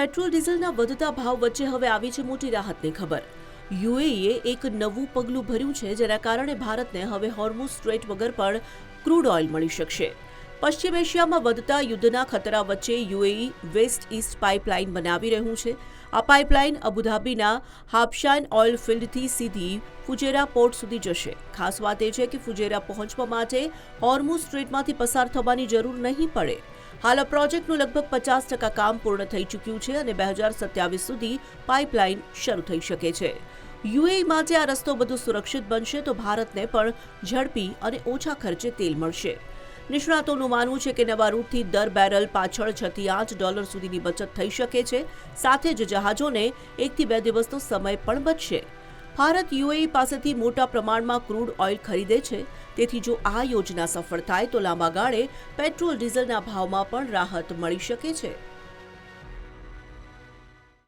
Petrol ડીઝલના વધતા ભાવ વચ્ચે હવે આવી છે મોટી રાહતની ખબર। યુએઈએ એક નવું પગલું ભર્યું છે, જેના કારણે ભારતને હવે હોર્મુઝ સ્ટ્રેટ વગર પણ ક્રૂડ ઓઇલ મળી શકશે। પશ્ચિમ એશિયામાં વધતા યુદ્ધના ખતરા વચ્ચે યુએઈ વેસ્ટ ઈસ્ટ પાઇપલાઇન બનાવી રહ્યું છે। આ પાઇપલાઇન અબુધાબીના હાબશાન ઓઇલ ફિલ્ડથી સીધી ફુજેરા પોર્ટ સુધી જશે। ખાસ વાત એ છે કે ફુજેરા પહોંચવા માટે હોર્મુઝ સ્ટ્રેટમાંથી પસાર થવાની જરૂર નહીં પડે। હાલ આ પ્રોજેક્ટનું લગભગ 50% કામ પૂર્ણ થઈ ચૂક્યું છે અને 2027 સુધી પાઇપલાઇન શરૂ થઈ શકે છે। યુએઈ માટે આ રસ્તો વધુ સુરક્ષિત બનશે તો ભારતને પણ ઝડપી અને ઓછા ખર્ચે તેલ મળશે। નિષ્ણાતોનું માનવું છે કે નવા રૂટથી દર બેરલ પાછળ $6 થી $8 સુધીની બચત થઈ શકે છે। સાથે જ જહાજોને 1 થી 2 દિવસનો સમય પણ બચશે। ભારત યુએઈ પાસેથી મોટા પ્રમાણમાં ક્રૂડ ઓઇલ ખરીદે છે, તેથી જો આ યોજના સફળ થાય તો લાંબા ગાળે પેટ્રોલ ડીઝલના ભાવમાં પણ રાહત મળી શકે છે।